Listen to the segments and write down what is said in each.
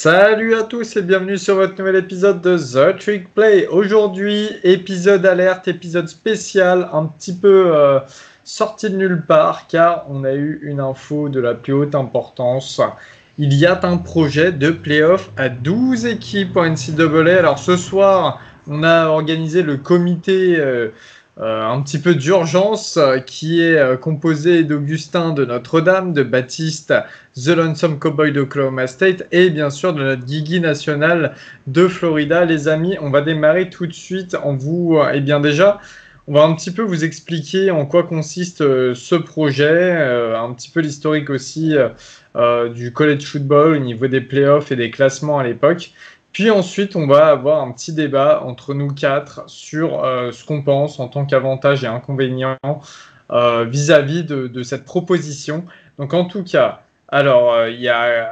Salut à tous et bienvenue sur votre nouvel épisode de The Trick Play. Aujourd'hui, épisode alerte, épisode spécial, un petit peu sorti de nulle part car on a eu une info de la plus haute importance. Il y a un projet de playoff à 12 équipes en NCAA. Alors ce soir, on a organisé le comité un petit peu d'urgence qui est composé d'Augustin de Notre-Dame, de Baptiste The Lonesome Cowboy d'Oklahoma State et bien sûr de notre Guigui national de Florida. Les amis, on va démarrer tout de suite en vous... eh bien déjà, on va un petit peu vous expliquer en quoi consiste ce projet, un petit peu l'historique aussi du college football au niveau des playoffs et des classements à l'époque. Puis ensuite, on va avoir un petit débat entre nous quatre sur ce qu'on pense en tant qu'avantages et inconvénients vis-à-vis de cette proposition. Donc en tout cas, alors il y a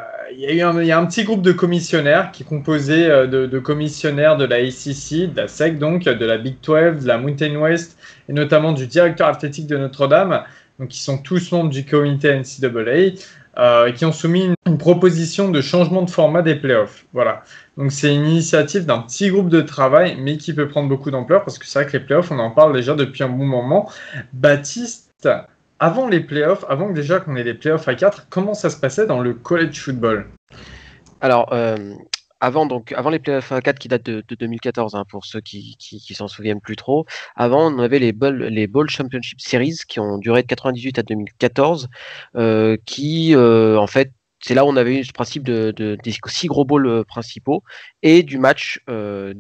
un petit groupe de commissionnaires qui est composé de commissionnaires de la ACC, de la SEC donc, de la Big 12, de la Mountain West et notamment du directeur athlétique de Notre-Dame. Donc ils sont tous membres du comité NCAA. Qui ont soumis une proposition de changement de format des playoffs. Voilà. Donc c'est une initiative d'un petit groupe de travail, mais qui peut prendre beaucoup d'ampleur, parce que c'est vrai que les playoffs, on en parle déjà depuis un bon moment. Baptiste, avant les playoffs, avant déjà qu'on ait les playoffs à 4, comment ça se passait dans le college football? Alors, avant les playoffs à 4 qui datent de 2014, hein, pour ceux qui s'en souviennent plus trop, avant on avait les Bowl Championship Series qui ont duré de 98 à 2014, qui en fait c'est là où on avait eu ce principe des 6 gros bowls principaux et du match de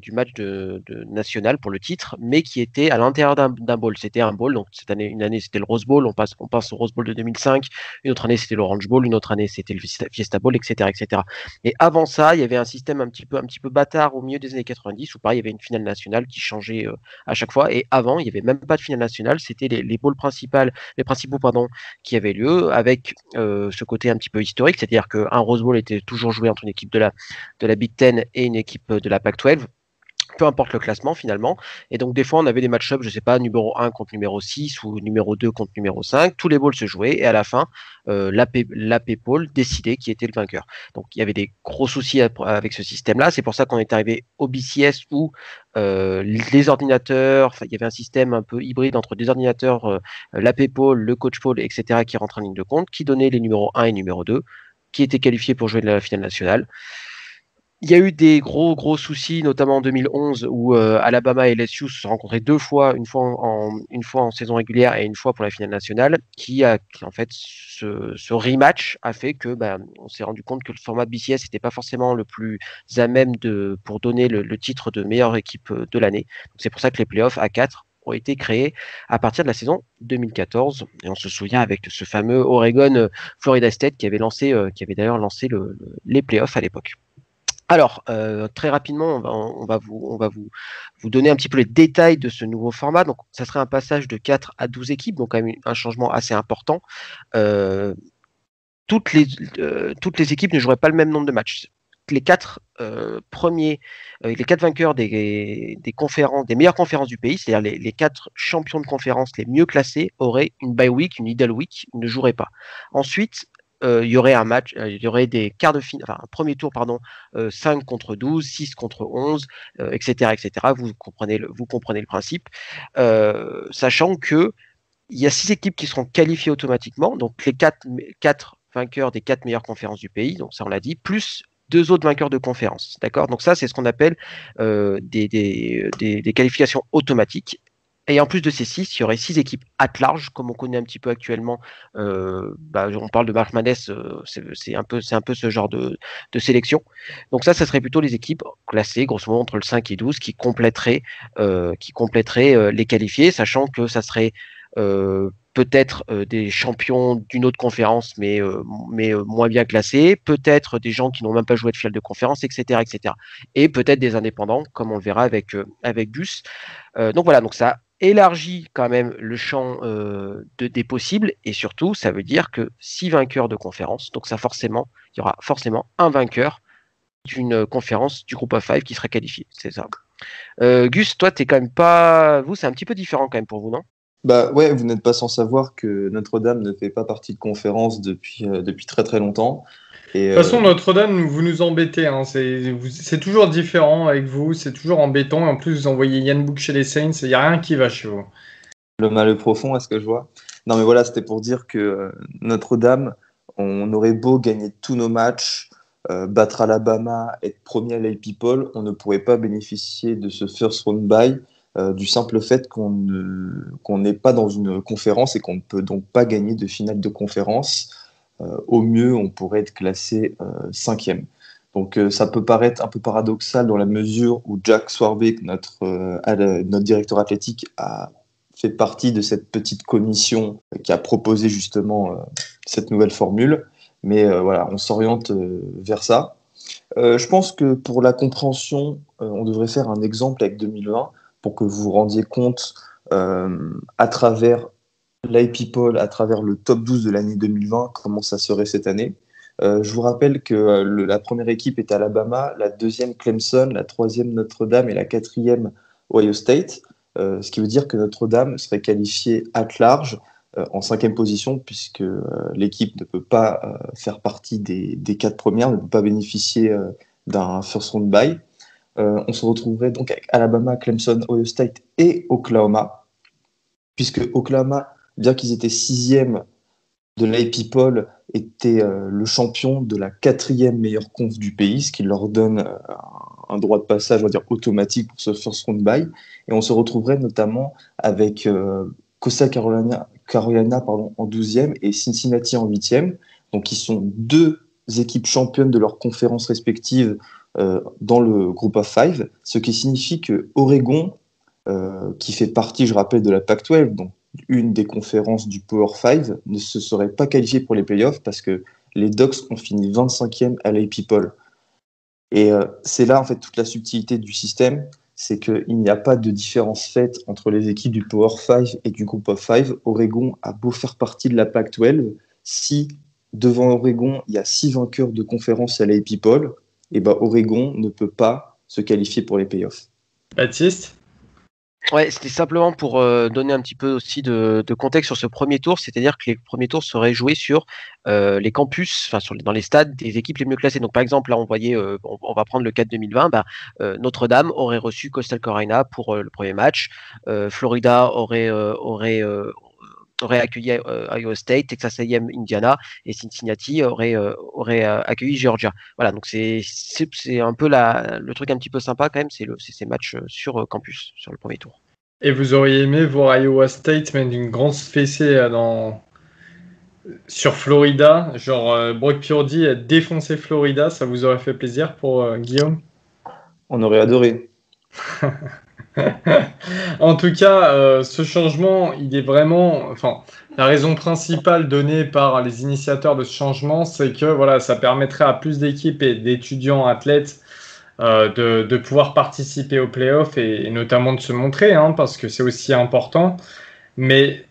national pour le titre, mais qui était à l'intérieur d'un bowl. C'était un bowl, donc une année c'était le Rose Bowl, on passe au Rose Bowl de 2005, une autre année c'était l'Orange Bowl, une autre année c'était le Fiesta Bowl, etc., etc. Et avant ça, il y avait un système un petit peu bâtard au milieu des années 90 où pareil, il y avait une finale nationale qui changeait à chaque fois. Et avant, il n'y avait même pas de finale nationale. C'était les principaux qui avaient lieu avec ce côté un petit peu historique, c'est-à-dire qu'un Rose Bowl était toujours joué entre une équipe de la Big Ten et une équipe de la Pac-12, peu importe le classement finalement. Et donc des fois on avait des match-ups, je sais pas, numéro 1 contre numéro 6 ou numéro 2 contre numéro 5, tous les balls se jouaient et à la fin l'AP Poll décidait qui était le vainqueur. Donc il y avait des gros soucis avec ce système-là, c'est pour ça qu'on est arrivé au BCS où les ordinateurs, il y avait un système un peu hybride entre des ordinateurs, l'AP Poll, le Coach Poll, etc. qui rentrent en ligne de compte, qui donnaient les numéros 1 et numéro 2, qui étaient qualifiés pour jouer la finale nationale. Il y a eu des gros soucis, notamment en 2011, où Alabama et LSU se sont rencontrés deux fois, une fois en saison régulière et une fois pour la finale nationale, en fait, ce rematch a fait que on s'est rendu compte que le format BCS n'était pas forcément le plus à même pour donner le titre de meilleure équipe de l'année. C'est pour ça que les playoffs à 4 ont été créés à partir de la saison 2014. Et on se souvient avec ce fameux Oregon-Florida State qui avait d'ailleurs lancé les playoffs à l'époque. Alors, très rapidement, on va vous donner un petit peu les détails de ce nouveau format. Donc, ça serait un passage de 4 à 12 équipes, donc quand même un changement assez important. Toutes les équipes ne joueraient pas le même nombre de matchs. Les quatre les quatre vainqueurs des meilleures conférences du pays, c'est-à-dire les 4 champions de conférence les mieux classés, auraient une bye week, une idle week, ils ne joueraient pas. Ensuite, il y aurait un match, il y aurait des quarts de finale, enfin un premier tour, 5 contre 12, 6 contre 11, etc., etc. Vous comprenez le principe, sachant que il y a 6 équipes qui seront qualifiées automatiquement, donc les 4 vainqueurs des 4 meilleures conférences du pays, donc ça on l'a dit, plus 2 autres vainqueurs de conférence, d'accord. Donc ça c'est ce qu'on appelle des qualifications automatiques. Et en plus de ces 6, il y aurait 6 équipes at large, comme on connaît un petit peu actuellement. On parle de March Madness, c'est un peu ce genre de sélection. Donc ça serait plutôt les équipes classées, grosso modo, entre le 5 et 12, qui compléteraient les qualifiés, sachant que ça serait peut-être des champions d'une autre conférence, mais moins bien classés, peut-être des gens qui n'ont même pas joué de finale de conférence, etc., etc. Et peut-être des indépendants, comme on le verra avec Gus. Donc voilà, donc ça élargit quand même le champ des possibles, et surtout, ça veut dire que 6 vainqueurs de conférence, donc il y aura forcément un vainqueur d'une conférence du groupe of 5 qui sera qualifié, c'est ça. Gus, toi, t'es quand même pas... Vous, c'est un petit peu différent quand même pour vous, non? Bah ouais, vous n'êtes pas sans savoir que Notre-Dame ne fait pas partie de conférence depuis très très longtemps. Et, De toute façon, Notre-Dame, vous nous embêtez, hein. C'est toujours différent avec vous, c'est toujours embêtant. En plus, vous envoyez Yann Book chez les Saints, il n'y a rien qui va chez vous. le mal est profond, est-ce que je vois? Non, mais voilà, c'était pour dire que Notre-Dame, on aurait beau gagner tous nos matchs, battre Alabama, être premier à l'AP Poll, on ne pourrait pas bénéficier de ce first round bye du simple fait qu'on n'est pas dans une conférence et qu'on ne peut donc pas gagner de finale de conférence. Au mieux, on pourrait être classé cinquième. Donc ça peut paraître un peu paradoxal dans la mesure où Jack Swarbrick, notre directeur athlétique, a fait partie de cette petite commission qui a proposé justement cette nouvelle formule. Mais voilà, on s'oriente vers ça. Je pense que pour la compréhension, on devrait faire un exemple avec 2020 pour que vous vous rendiez compte à travers l'IP Poll, à travers le top 12 de l'année 2020, comment ça serait cette année. Je vous rappelle que la première équipe est Alabama, la deuxième Clemson, la troisième Notre-Dame et la quatrième Ohio State. Ce qui veut dire que Notre-Dame serait qualifiée at large en cinquième position, puisque l'équipe ne peut pas faire partie des quatre premières, ne peut pas bénéficier d'un first round bye. On se retrouverait donc avec Alabama, Clemson, Ohio State et Oklahoma, puisque Oklahoma, bien qu'ils étaient sixième de l'AP Poll, était le champion de la quatrième meilleure conf du pays, ce qui leur donne un droit de passage, on va dire, automatique pour ce first round bye. Et on se retrouverait notamment avec Coastal Carolina en 12e et Cincinnati en 8e. Donc, ils sont deux équipes championnes de leurs conférences respectives dans le Group of Five, ce qui signifie que Oregon, qui fait partie, je rappelle, de la Pac-12, donc une des conférences du Power 5, ne se serait pas qualifié pour les playoffs parce que les Ducks ont fini 25e à l'AP Poll. Et c'est là, en fait, toute la subtilité du système, c'est qu'il n'y a pas de différence faite entre les équipes du Power 5 et du Group of 5. Oregon a beau faire partie de la Pac-12, si devant Oregon, il y a 6 vainqueurs de conférence à l'AP Poll, et ben Oregon ne peut pas se qualifier pour les playoffs. Baptiste? Ouais, c'était simplement pour donner un petit peu aussi de contexte sur ce premier tour, c'est-à-dire que les premiers tours seraient joués sur les campus, enfin dans les stades des équipes les mieux classées. Donc par exemple, là on voyait, on va prendre le cas de 2020, Notre-Dame aurait reçu Coastal Carolina pour le premier match, Florida aurait accueilli Iowa State, Texas A&M Indiana et Cincinnati aurait accueilli Georgia. Voilà, donc c'est un peu le truc un petit peu sympa quand même, c'est ces matchs sur campus sur le premier tour. Et vous auriez aimé voir Iowa State mettre une grande fessée sur Florida, genre Brock Purdy a défoncé Florida, ça vous aurait fait plaisir pour Guillaume? On aurait adoré. En tout cas, ce changement, il est vraiment, enfin, la raison principale donnée par les initiateurs de ce changement, c'est que voilà, ça permettrait à plus d'équipes et d'étudiants athlètes de pouvoir participer aux playoffs et notamment de se montrer, hein, parce que c'est aussi important. Mais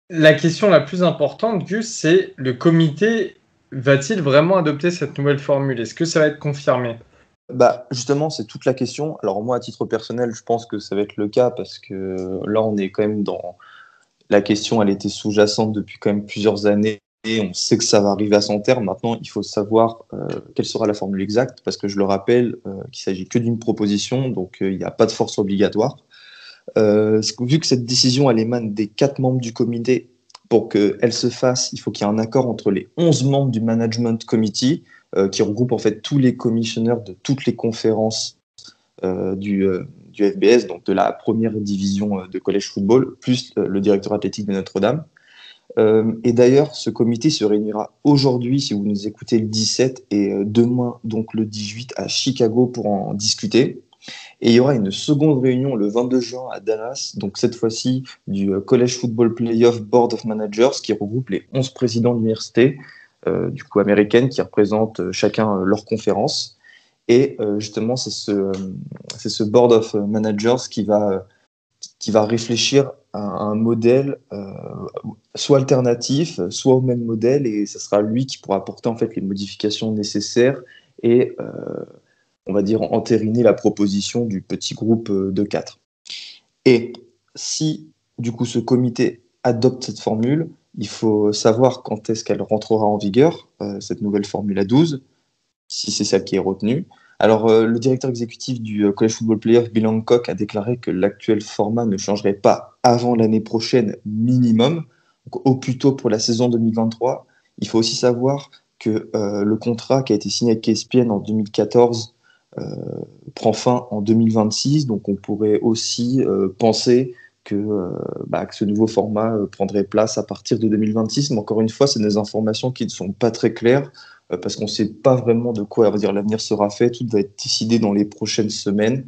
la question la plus importante, Gus, c'est le comité va-t-il vraiment adopter cette nouvelle formule? Est-ce que ça va être confirmé? Bah, justement, c'est toute la question. Alors moi, à titre personnel, je pense que ça va être le cas parce que là, on est quand même dans la question, elle était sous-jacente depuis quand même plusieurs années et on sait que ça va arriver à son terme. Maintenant, il faut savoir quelle sera la formule exacte parce que je le rappelle, qu'il s'agit que d'une proposition, donc il n'y a pas de force obligatoire. Vu que cette décision, elle émane des 4 membres du comité, pour qu'elle se fasse, il faut qu'il y ait un accord entre les 11 membres du Management Committee, qui regroupe en fait tous les commissionnaires de toutes les conférences du FBS, donc de la première division de college football, plus le directeur athlétique de Notre-Dame. Et d'ailleurs, ce comité se réunira aujourd'hui, si vous nous écoutez, le 17 et demain, donc le 18, à Chicago pour en discuter. Et il y aura une seconde réunion le 22 juin à Dallas, donc cette fois-ci du College Football Playoff Board of Managers, qui regroupe les 11 présidents d'universités, du coup américaines, qui représentent chacun leur conférence. Et justement, c'est ce Board of Managers qui va réfléchir à un modèle soit alternatif, soit au même modèle, et ce sera lui qui pourra apporter en fait les modifications nécessaires et on va dire entériner la proposition du petit groupe de 4. Et si du coup ce comité adopte cette formule, Il faut savoir quand est-ce qu'elle rentrera en vigueur, cette nouvelle Formule à 12, si c'est celle qui est retenue. Alors, le directeur exécutif du College Football Playoff, Bill Hancock, a déclaré que l'actuel format ne changerait pas avant l'année prochaine minimum, donc au plus tôt pour la saison 2023. Il faut aussi savoir que le contrat qui a été signé avec ESPN en 2014 prend fin en 2026, donc on pourrait aussi penser que ce nouveau format prendrait place à partir de 2026. Mais encore une fois, c'est des informations qui ne sont pas très claires parce qu'on ne sait pas vraiment de quoi l'avenir sera fait. Tout va être décidé dans les prochaines semaines.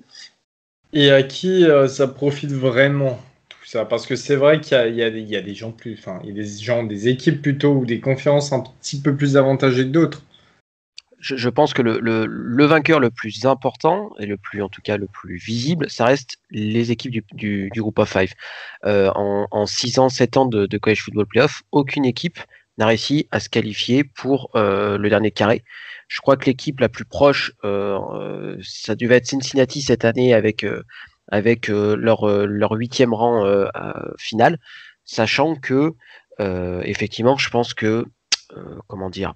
Et à qui ça profite vraiment tout ça? Parce que c'est vrai qu'il y a des gens plus, enfin, il y a des gens, des équipes plutôt ou des conférences un petit peu plus avantagées que d'autres. Je pense que le vainqueur le plus important et en tout cas le plus visible, ça reste les équipes du groupe of five. En 6 ans, 7 ans de college football playoff, aucune équipe n'a réussi à se qualifier pour le dernier carré. Je crois que l'équipe la plus proche, ça devait être Cincinnati cette année avec leur 8e rang final, sachant que effectivement, je pense que comment dire,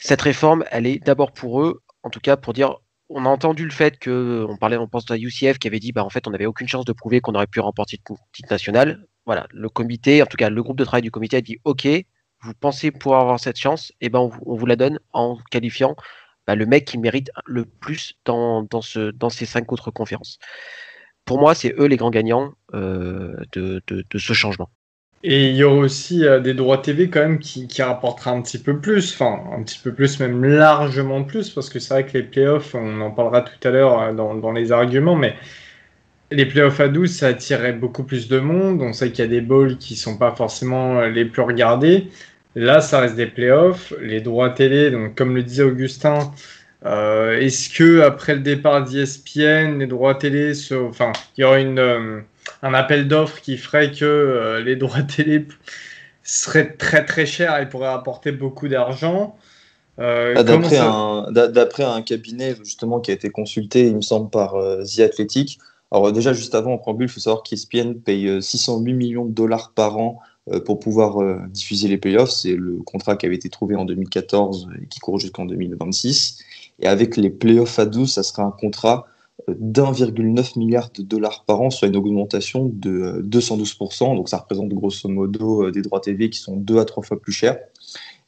cette réforme, elle est d'abord pour eux, en tout cas pour dire, on a entendu le fait que, on pense à UCF qui avait dit, en fait, on n'avait aucune chance de prouver qu'on aurait pu remporter le titre national. Voilà, le comité, en tout cas, le groupe de travail du comité a dit, OK, vous pensez pouvoir avoir cette chance, et on vous la donne en qualifiant le mec qui mérite le plus dans ces 5 autres conférences. Pour moi, c'est eux les grands gagnants de ce changement. Et il y aura aussi des droits TV quand même qui rapportera un petit peu plus, enfin un petit peu plus, même largement plus, parce que c'est vrai que les playoffs, on en parlera tout à l'heure dans les arguments, mais les playoffs à 12, ça attirait beaucoup plus de monde. On sait qu'il y a des bowls qui sont pas forcément les plus regardés. Là, ça reste des playoffs. Les droits télé, donc comme le disait Augustin, est-ce que après le départ d'ESPN, les droits télé, enfin, il y aura un appel d'offres qui ferait que les droits télé seraient très très chers et pourraient apporter beaucoup d'argent. D'après un cabinet justement qui a été consulté, il me semble, par The Athletic. Alors déjà, juste avant, en préambule, il faut savoir qu'ESPN paye 608 millions de dollars par an pour pouvoir diffuser les playoffs. C'est le contrat qui avait été trouvé en 2014 et qui court jusqu'en 2026. Et avec les playoffs à 12, ça sera un contrat d'1,9 milliard de dollars par an, soit une augmentation de 212%. Donc ça représente grosso modo des droits TV qui sont 2 à 3 fois plus chers.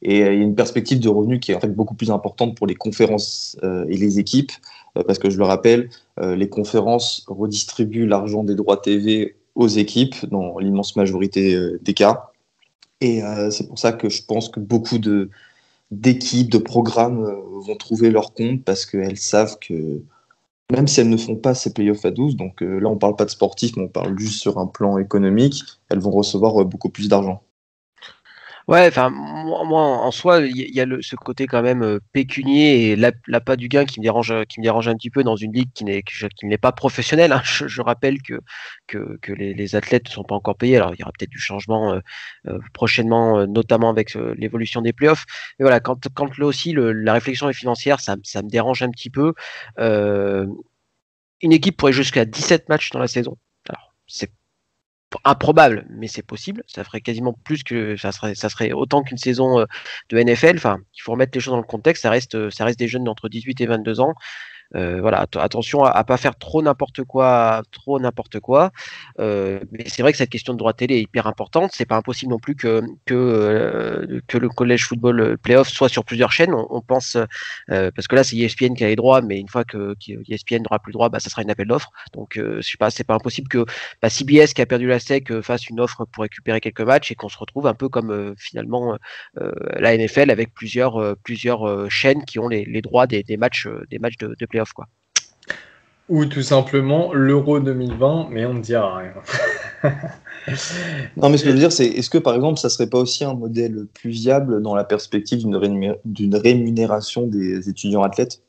Et il y a une perspective de revenus qui est en fait beaucoup plus importante pour les conférences et les équipes, parce que je le rappelle, les conférences redistribuent l'argent des droits TV aux équipes dans l'immense majorité des cas. Et c'est pour ça que je pense que beaucoup d'équipes, de programmes vont trouver leur compte parce qu'elles savent que même si elles ne font pas ces playoffs à 12, donc là on ne parle pas de sportifs, mais on parle juste sur un plan économique, elles vont recevoir beaucoup plus d'argent. Ouais, enfin, moi, en soi, il y a ce côté quand même pécunier et l'appât du gain qui me dérange un petit peu dans une ligue qui n'est pas professionnelle, hein. Je rappelle que les athlètes ne sont pas encore payés. Alors, il y aura peut-être du changement prochainement, notamment avec l'évolution des playoffs. Mais voilà, quand là aussi la réflexion est financière, ça me dérange un petit peu. Une équipe pourrait jouer jusqu'à 17 matchs dans la saison. Alors, c'est improbable, mais c'est possible. Ça ferait quasiment plus que ça serait autant qu'une saison de NFL. Enfin, il faut remettre les choses dans le contexte. Ça reste des jeunes d'entre 18 et 22 ans. Voilà, attention à pas faire trop n'importe quoi. Mais c'est vrai que cette question de droit télé est hyper importante. C'est pas impossible non plus que le college football playoff soit sur plusieurs chaînes. On pense parce que là c'est ESPN qui a les droits, mais une fois que ESPN n'aura plus le droit, ça sera une appel d'offres. Donc je sais pas, c'est pas impossible que CBS qui a perdu la SEC fasse une offre pour récupérer quelques matchs et qu'on se retrouve un peu comme finalement la NFL avec plusieurs chaînes qui ont les droits des matchs de playoff, quoi. Ou tout simplement l'Euro 2020, mais on ne dira rien. Non, mais ce que je veux dire, c'est est-ce que par exemple, ça serait pas aussi un modèle plus viable dans la perspective d'une rémunération des étudiants athlètes?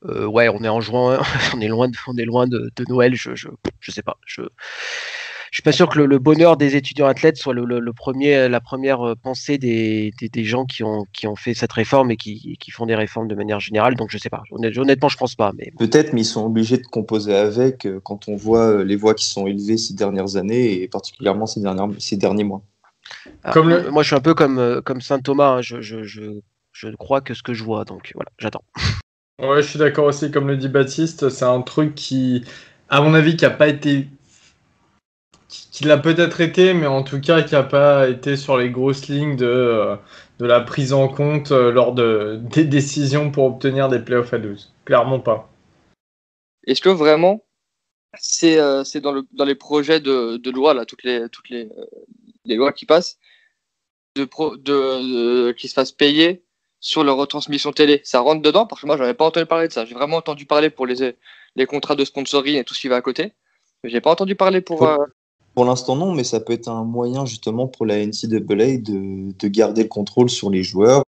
Ouais, on est en juin, on est loin de Noël, je sais pas. suis pas sûr que le bonheur des étudiants athlètes soit la première pensée des gens qui ont fait cette réforme et qui font des réformes de manière générale. Donc je sais pas. Honnêtement, je pense pas. Mais Peut-être, mais ils sont obligés de composer avec quand on voit les voix qui sont élevées ces dernières années et particulièrement ces derniers mois. Moi, je suis un peu comme Saint Thomas. Hein. Je crois que ce que je vois. Donc voilà, j'attends. Ouais, je suis d'accord aussi, comme le dit Baptiste, c'est un truc qui, à mon avis, qui a pas été, qui l'a peut-être été, mais en tout cas qui a pas été sur les grosses lignes de la prise en compte lors des décisions pour obtenir des playoffs à 12. Clairement pas. Est-ce que vraiment c'est dans les projets de loi là, toutes les lois qui passent qui se fassent payer sur leur retransmission télé, ça rentre dedans? Parce que moi j'en avais pas entendu parler de ça. J'ai vraiment entendu parler pour les contrats de sponsoring et tout ce qui va à côté, mais j'ai pas entendu parler pour Pour l'instant, non, mais ça peut être un moyen justement pour la NCAA de garder le contrôle sur les joueurs.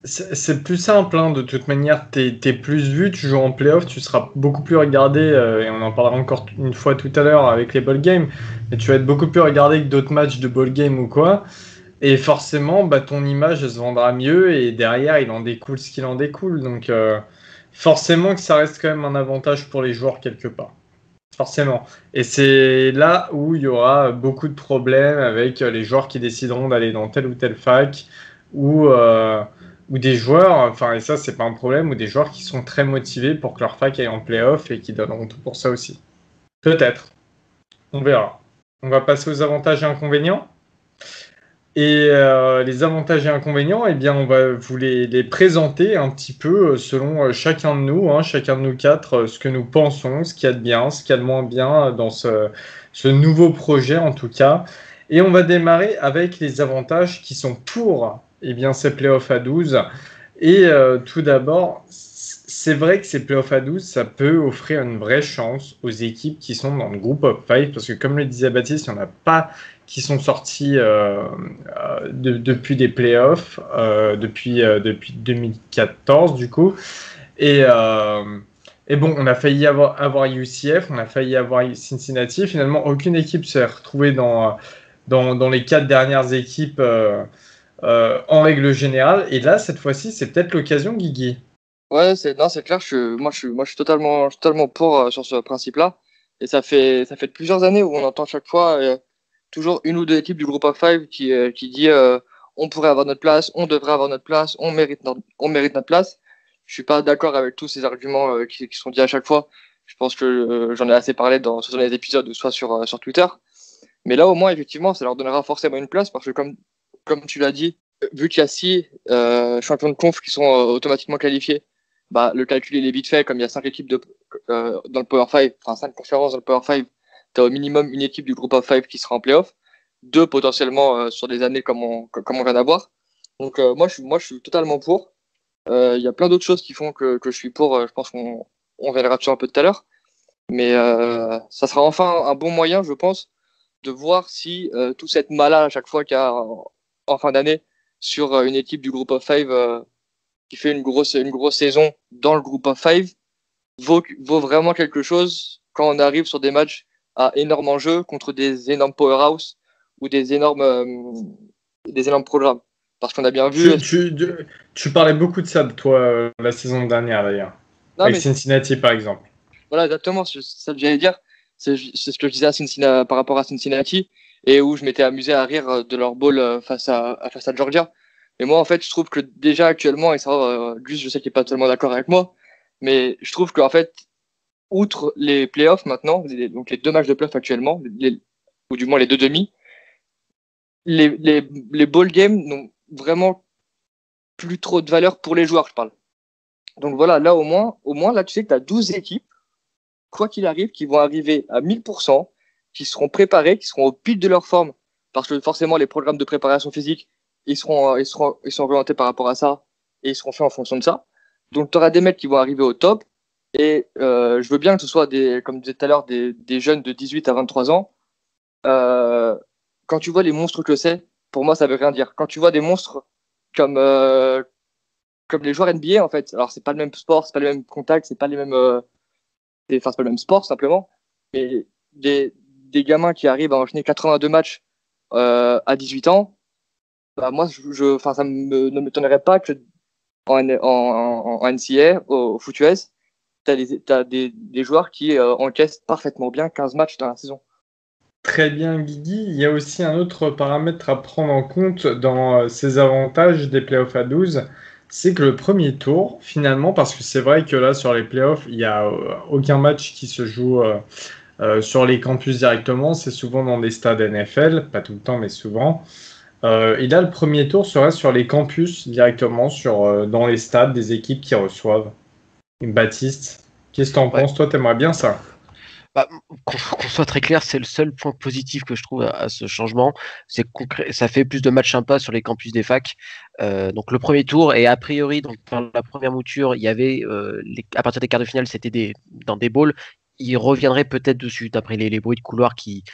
C'est plus simple, hein, de toute manière, t'es plus vu, tu joues en playoff, tu seras beaucoup plus regardé, et on en parlera encore une fois tout à l'heure avec les ball games, mais tu vas être beaucoup plus regardé que d'autres matchs de ball game ou quoi, et forcément, bah, ton image se vendra mieux, et derrière, il en découle ce qu'il en découle, donc forcément que ça reste quand même un avantage pour les joueurs quelque part. Forcément. Et c'est là où il y aura beaucoup de problèmes avec les joueurs qui décideront d'aller dans telle ou telle fac, ou des joueurs, enfin, et ça, c'est pas un problème, ou des joueurs qui sont très motivés pour que leur fac aille en playoff et qui donneront tout pour ça aussi. Peut-être. On verra. On va passer aux avantages et inconvénients. Et les avantages et inconvénients, eh bien, on va vous les présenter un petit peu selon chacun de nous, hein, chacun de nous quatre, ce que nous pensons, ce qu'il y a de bien, ce qu'il y a de moins bien dans ce nouveau projet en tout cas. Et on va démarrer avec les avantages qui sont pour ces playoffs à 12. Et tout d'abord, c'est vrai que ces playoffs à 12, ça peut offrir une vraie chance aux équipes qui sont dans le group of 5, parce que comme le disait Baptiste, il n'y en a pas qui sont sortis depuis des playoffs, depuis 2014 du coup. Et bon, on a failli avoir UCF, on a failli avoir Cincinnati. Finalement, aucune équipe s'est retrouvée dans les 4 dernières équipes en règle générale. Et là, cette fois-ci, c'est peut-être l'occasion, Guigui. Ouais, c'est clair. Moi, je suis totalement pour sur ce principe-là. Et ça fait plusieurs années où on entend chaque fois toujours une ou deux équipes du groupe of 5 qui dit on pourrait avoir notre place, on devrait avoir notre place, on mérite notre place. Je suis pas d'accord avec tous ces arguments qui sont dits à chaque fois. Je pense que j'en ai assez parlé soit dans les épisodes ou soit sur Twitter. Mais là, au moins, effectivement, ça leur donnera forcément une place parce que comme tu l'as dit, vu qu'il y a 6 champions de conf qui sont automatiquement qualifiés, bah, le calcul il est vite fait. Comme il y a 5 équipes dans le Power 5, enfin 5 conférences dans le Power 5, tu as au minimum une équipe du groupe of 5 qui sera en playoff, 2 potentiellement sur des années comme on vient d'avoir. Donc moi je suis totalement pour. Il y a plein d'autres choses qui font que je suis pour. Je pense qu'on verra dessus un peu tout à l'heure. Mais ça sera enfin un bon moyen, je pense, de voir si tout cette malade à chaque fois qu'il y a en fin d'année sur une équipe du groupe of 5 qui fait une grosse saison dans le groupe of 5 vaut vraiment quelque chose quand on arrive sur des matchs à énormes enjeux contre des énormes powerhouse ou des énormes programmes. Parce qu'on a bien vu. Tu parlais beaucoup de ça, toi, la saison dernière, d'ailleurs. Non, avec mais Cincinnati, par exemple. voilà, exactement, c'est ça que j'allais dire. C'est ce que je disais à Cincinnati, par rapport à Cincinnati, et où je m'étais amusé à rire de leur ball face à Georgia. Et moi, en fait, je trouve que déjà actuellement, et ça, Gus, je sais qu'il est pas totalement d'accord avec moi, mais je trouve qu'en fait, outre les playoffs maintenant, donc les 2 matchs de playoffs actuellement, ou du moins les 2 demi, les ball games n'ont vraiment plus trop de valeur pour les joueurs, je parle. Donc voilà, là au moins là, tu sais que tu as 12 équipes, quoi qu'il arrive, qui vont arriver à 1000%, qui seront préparées, qui seront au pic de leur forme, parce que forcément les programmes de préparation physique, ils seront orientés par rapport à ça, et ils seront faits en fonction de ça. Donc tu auras des mecs qui vont arriver au top, et je veux bien que ce soit comme je disais tout à l'heure, des jeunes de 18 à 23 ans. Quand tu vois les monstres que c'est, pour moi ça veut rien dire. Quand tu vois des monstres comme les joueurs NBA en fait, alors c'est pas le même sport, c'est pas le même contact, c'est pas les mêmes, c'est pas le même sport simplement, mais des gamins qui arrivent à enchaîner 82 matchs à 18 ans, bah moi, ne m'étonnerait pas que en NCAA, au foot US, t'as des joueurs qui encaissent parfaitement bien 15 matchs dans la saison. Très bien, Guigui. Il y a aussi un autre paramètre à prendre en compte dans ces avantages des playoffs à 12, c'est que le premier tour, finalement, parce que c'est vrai que là, sur les playoffs, il n'y a aucun match qui se joue sur les campus directement, c'est souvent dans des stades NFL, pas tout le temps, mais souvent. Et là, le premier tour serait sur les campus directement, dans les stades des équipes qui reçoivent. Baptiste, qu'est-ce que t'en penses? Toi, t'aimerais bien ça? Bah, qu'on soit très clair, c'est le seul point positif que je trouve à ce changement, c'est que ça fait plus de matchs sympas sur les campus des facs. Donc le premier tour, et a priori, donc dans la première mouture, il y avait à partir des quarts de finale, c'était dans des bowls. Il reviendrait peut-être dessus, d'après les bruits de couloir qui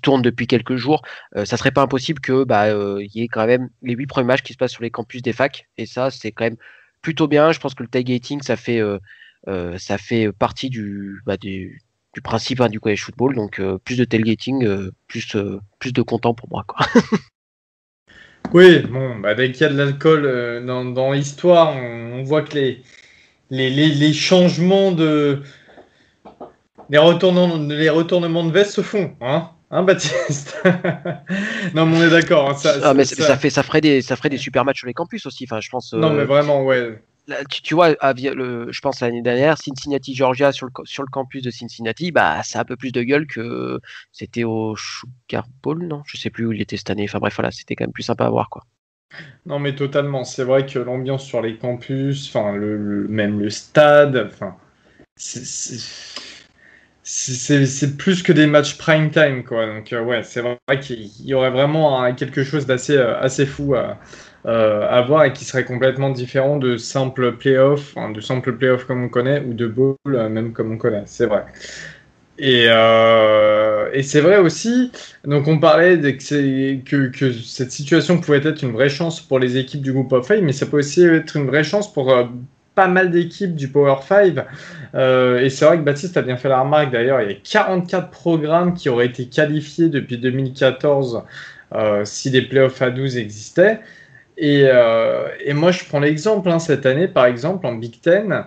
tournent depuis quelques jours. Ça serait pas impossible que y ait quand même les 8 premiers matchs qui se passent sur les campus des facs, et ça, c'est quand même plutôt bien. Je pense que le tailgating, ça fait partie du principe du college football, donc plus de tailgating, plus de content pour moi, quoi. Oui, bon, dès qu'il y a de l'alcool dans l'histoire, on voit que les changements les retournements de veste se font, hein, Baptiste? Non, mais on est d'accord. Hein, mais ça ferait des super matchs sur les campus aussi. Enfin, je pense. Non, mais vraiment, ouais. Là, tu vois, je pense l'année dernière, Cincinnati, Georgia sur le campus de Cincinnati, ça a un peu plus de gueule que c'était au Sugar Bowl, non? Je sais plus où il était cette année. Enfin bref, voilà, c'était quand même plus sympa à voir, quoi. Non, mais totalement. C'est vrai que l'ambiance sur les campus, enfin, même le stade, enfin, c'est plus que des matchs prime time, quoi. Donc, ouais, c'est vrai qu'il y aurait vraiment quelque chose assez fou à voir et qui serait complètement différent de simples playoffs, comme on connaît, ou de bowl, même comme on connaît. C'est vrai. Et c'est vrai aussi, donc on parlait que cette situation pouvait être une vraie chance pour les équipes du Group of Five, mais ça peut aussi être une vraie chance pour pas mal d'équipes du Power Five. Et c'est vrai que Baptiste a bien fait la remarque, d'ailleurs, il y a 44 programmes qui auraient été qualifiés depuis 2014 si des playoffs à 12 existaient. Et moi, je prends l'exemple, cette année, par exemple, en Big Ten,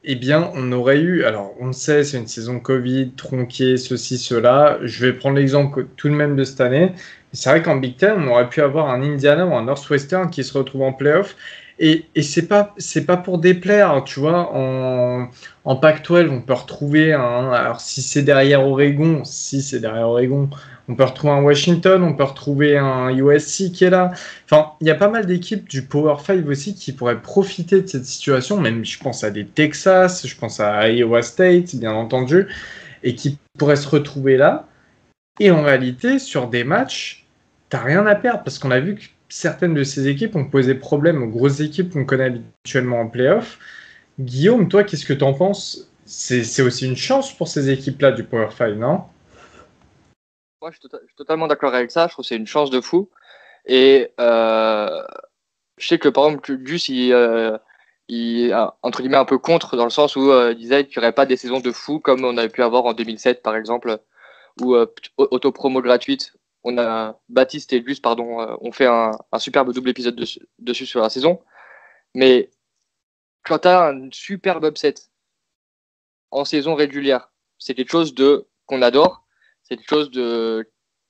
eh bien, on aurait eu, alors on le sait, c'est une saison Covid, tronquée, ceci, cela. Je vais prendre l'exemple tout de même de cette année. C'est vrai qu'en Big Ten, on aurait pu avoir un Indiana ou un Northwestern qui se retrouve en playoff. Et c'est pas pour déplaire, tu vois. En Pac-12, on peut retrouver alors si c'est derrière Oregon, on peut retrouver un Washington, on peut retrouver un USC qui est là. Enfin, il y a pas mal d'équipes du Power 5 aussi qui pourraient profiter de cette situation. Même, je pense à des Texas, je pense à Iowa State, bien entendu, et qui pourraient se retrouver là. Et en réalité, sur des matchs, t'as rien à perdre parce qu'on a vu que certaines de ces équipes ont posé problème aux grosses équipes qu'on connaît habituellement en playoff. Guillaume, toi, qu'est-ce que t'en penses? C'est aussi une chance pour ces équipes-là du Power 5, non? Moi, je suis totalement d'accord avec ça. Je trouve que c'est une chance de fou. Et je sais que, par exemple, Gus, il est, entre guillemets, un peu contre, dans le sens où il disait qu'il n'y aurait pas des saisons de fou comme on avait pu avoir en 2007, par exemple, ou autopromo gratuite. Baptiste et Gus, pardon, ont fait un superbe double épisode dessus sur la saison. Mais quand tu as un superbe upset en saison régulière, c'est quelque chose qu'on adore, c'est quelque chose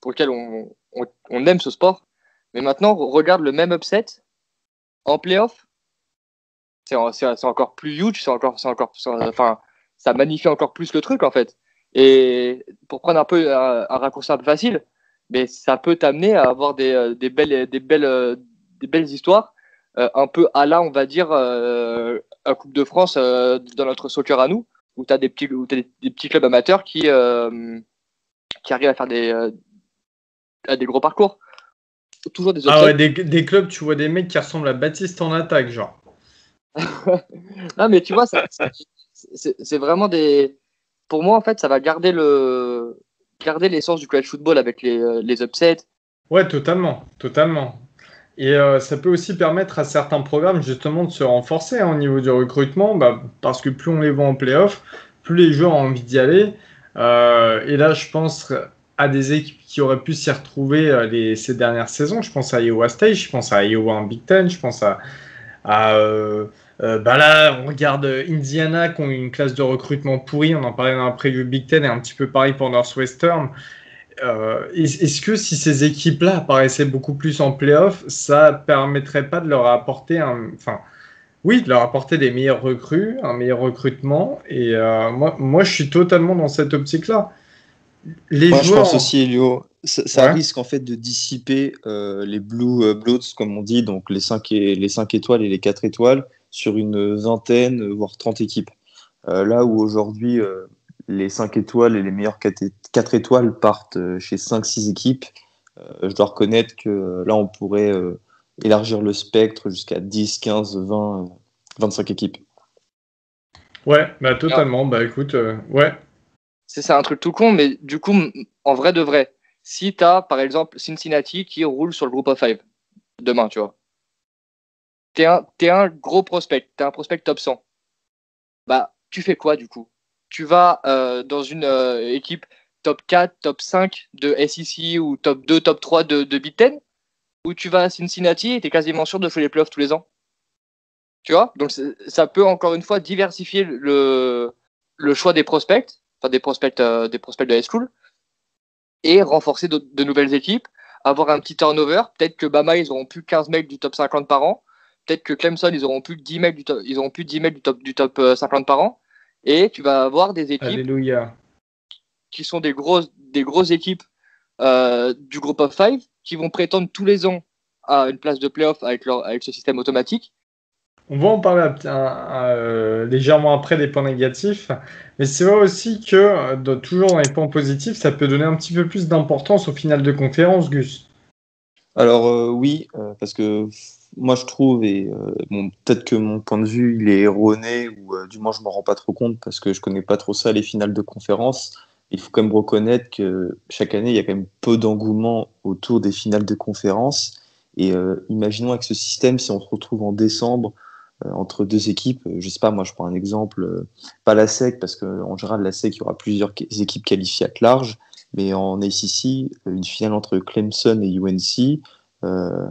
pour lequel on aime ce sport. Mais maintenant, regarde le même upset en playoff, c'est encore plus huge, ça magnifie encore plus le truc en fait. Et pour prendre un peu un raccourci un peu facile, mais ça peut t'amener à avoir des belles histoires, un peu à la, on va dire, à Coupe de France dans notre soccer à nous, où tu as des petits clubs amateurs qui arrivent à faire des gros parcours. Toujours des Ah ouais, des clubs, tu vois des mecs qui ressemblent à Baptiste en attaque, genre. Non, mais tu vois, c'est vraiment des. Pour moi, en fait, ça va garder l'essence du college football avec les upsets. Ouais, totalement. Et ça peut aussi permettre à certains programmes justement de se renforcer au niveau du recrutement, parce que plus on les voit en playoff, plus les joueurs ont envie d'y aller. Et là, je pense à des équipes qui auraient pu s'y retrouver ces dernières saisons. Je pense à Iowa State, je pense à Iowa en Big Ten, je pense bah là, on regarde Indiana qui ont une classe de recrutement pourrie. On en parlait dans la preview Big Ten et un petit peu pareil pour Northwestern. Est-ce que si ces équipes-là apparaissaient beaucoup plus en playoff, ça permettrait pas de leur apporter oui, de leur apporter des meilleurs recrues, un meilleur recrutement. Et moi, je suis totalement dans cette optique-là. Les Moi, je pense joueurs, aussi, Elio, ça ouais, risque en fait de dissiper les Blue Bloods, comme on dit, donc les 5 étoiles et les 4 étoiles, sur une vingtaine, voire 30 équipes. Là où aujourd'hui, les 5 étoiles et les meilleures 4 étoiles partent chez 5-6 équipes, je dois reconnaître que là, on pourrait élargir le spectre jusqu'à 10, 15, 20, 25 équipes. ouais, bah Ah, totalement. Bah écoute, ouais, c'est un truc tout con, mais du coup, en vrai de vrai, si tu as par exemple Cincinnati qui roule sur le groupe of five demain, tu vois, t'es un gros prospect, t'es un prospect top 100. Bah, tu fais quoi du coup? Tu vas dans une équipe top 4, top 5 de SEC ou top 2, top 3 de Big Ten? Ou tu vas à Cincinnati et t'es quasiment sûr de faire les playoffs tous les ans? Tu vois? Donc ça peut encore une fois diversifier le choix des prospects, enfin des prospects de high school, et renforcer de nouvelles équipes, avoir un petit turnover. Peut-être que Bama, ils auront plus 15 mecs du top 50 par an. Peut-être que Clemson, ils auront plus 10 mecs ils auront plus 10 mecs du top 50 par an. Et tu vas avoir des équipes alléluia. qui sont des grosses équipes du group of five qui vont prétendre tous les ans à une place de playoff avec ce système automatique. On va en parler légèrement après des points négatifs, mais c'est vrai aussi que toujours dans les points positifs, ça peut donner un petit peu plus d'importance au final de conférence, Gus. Alors oui, parce que moi je trouve, et bon, peut-être que mon point de vue il est erroné, ou du moins je m'en rends pas trop compte parce que je connais pas trop ça, les finales de conférence. Il faut quand même reconnaître que chaque année il y a quand même peu d'engouement autour des finales de conférence. Et imaginons avec ce système, si on se retrouve en décembre entre deux équipes, je sais pas, moi je prends un exemple, pas la SEC, parce qu'en général la SEC il y aura plusieurs équipes qualifiées à large, mais en ACC, une finale entre Clemson et UNC, euh,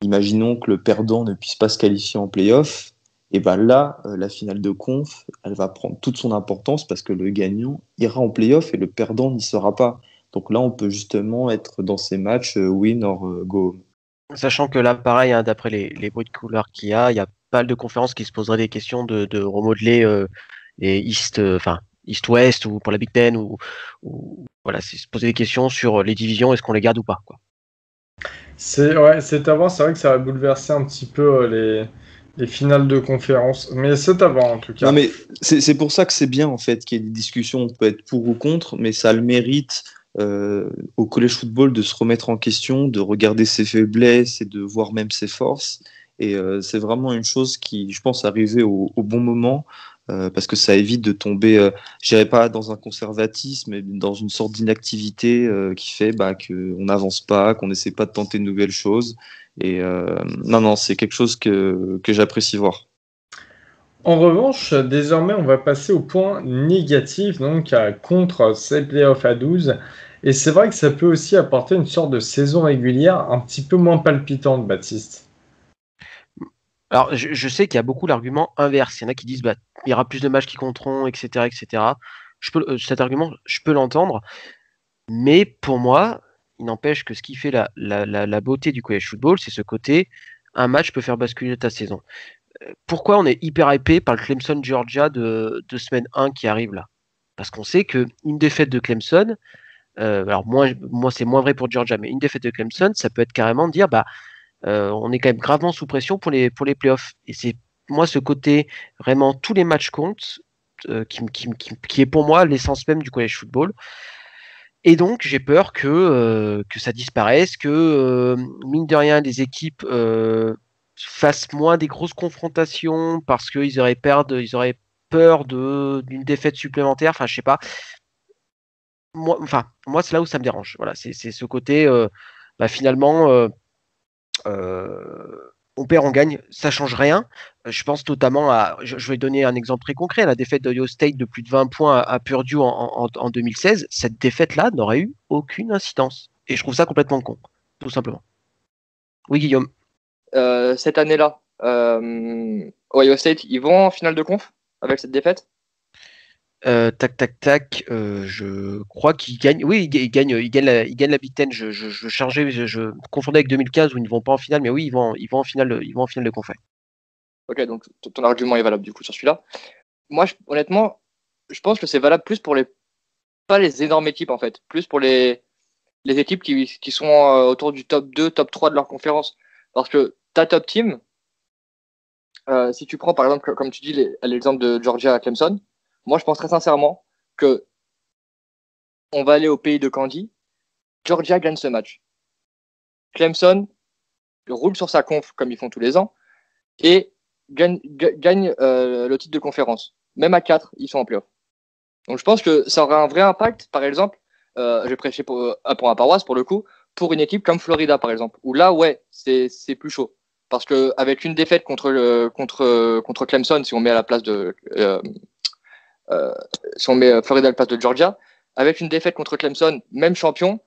imaginons que le perdant ne puisse pas se qualifier en playoff, et ben là, la finale de conf, elle va prendre toute son importance parce que le gagnant ira en playoff et le perdant n'y sera pas. Donc là, on peut justement être dans ces matchs win or go home. Sachant que là, pareil, hein, d'après les bruits de couleurs il y a pas mal de conférences qui se poseraient des questions de remodeler les East-West ou pour la Big Ten ou voilà, c'est se poser des questions sur les divisions, est-ce qu'on les garde ou pas, quoi. C'est à voir, c'est vrai que ça va bouleverser un petit peu les finales de conférence, mais c'est à voir en tout Non, cas. mais c'est pour ça que c'est bien en fait qu'il y ait des discussions. On peut être pour ou contre, mais ça a le mérite au college football de se remettre en question, de regarder ses faiblesses et de voir même ses forces. Et c'est vraiment une chose qui, je pense, arriver au bon moment parce que ça évite de tomber, je dirais pas dans un conservatisme, mais dans une sorte d'inactivité qui fait bah, qu'on n'avance pas, qu'on n'essaie pas de tenter de nouvelles choses. Et non, c'est quelque chose que j'apprécie voir. En revanche, désormais, on va passer au point négatif, donc contre ces playoffs à 12. Et c'est vrai que ça peut aussi apporter une sorte de saison régulière un petit peu moins palpitante, Baptiste. Alors, je sais qu'il y a beaucoup l'argument inverse. Il y en a qui disent bah, il y aura plus de matchs qui compteront, etc., etc. Cet argument, je peux l'entendre, mais pour moi, il n'empêche que ce qui fait la beauté du college football, c'est ce côté un match peut faire basculer ta saison. Pourquoi on est hyper hypé par le Clemson Georgia de semaine 1 qui arrive là? Parce qu'on sait que une défaite de Clemson, alors moi c'est moins vrai pour Georgia, mais une défaite de Clemson, ça peut être carrément de dire bah on est quand même gravement sous pression pour les playoffs. Et c'est moi ce côté vraiment tous les matchs comptent qui est pour moi l'essence même du college football. Et donc j'ai peur que ça disparaisse, que mine de rien les équipes fassent moins des grosses confrontations parce ils auraient peur d'une défaite supplémentaire. Enfin je sais pas. Moi c'est là où ça me dérange. Voilà, c'est ce côté bah, finalement. Euh, on perd, on gagne, ça change rien. Je pense notamment je vais donner un exemple très concret, à la défaite d'Ohio State de plus de 20 points à Purdue en 2016. Cette défaite-là n'aurait eu aucune incidence. Et je trouve ça complètement con, tout simplement. Oui, Guillaume. Cette année-là, Ohio State, ils vont en finale de conf avec cette défaite? Je crois qu'ils gagnent. Oui, ils gagnent la Big Ten. Je confondais avec 2015 où ils ne vont pas en finale, mais oui, ils vont en finale de conf. Ok, donc ton argument est valable du coup sur celui-là. Moi, honnêtement, je pense que c'est valable plus pour pas les énormes équipes en fait, plus pour les équipes qui sont autour du top 2, top 3 de leur conférence. Parce que ta top team, si tu prends par exemple, comme tu dis, l'exemple de Georgia à Clemson, moi je pense très sincèrement que on va aller au pays de Candy, Georgia gagne ce match. Clemson roule sur sa conf comme ils font tous les ans et gagne le titre de conférence. Même à 4, ils sont en playoff. Donc je pense que ça aura un vrai impact, par exemple, je vais prêcher pour ma paroisse pour le coup, pour une équipe comme Florida par exemple, où là ouais, c'est plus chaud. Parce que avec une défaite contre Clemson, si on met à la place de si on met Florida à la place de Georgia, avec une défaite contre Clemson, même champion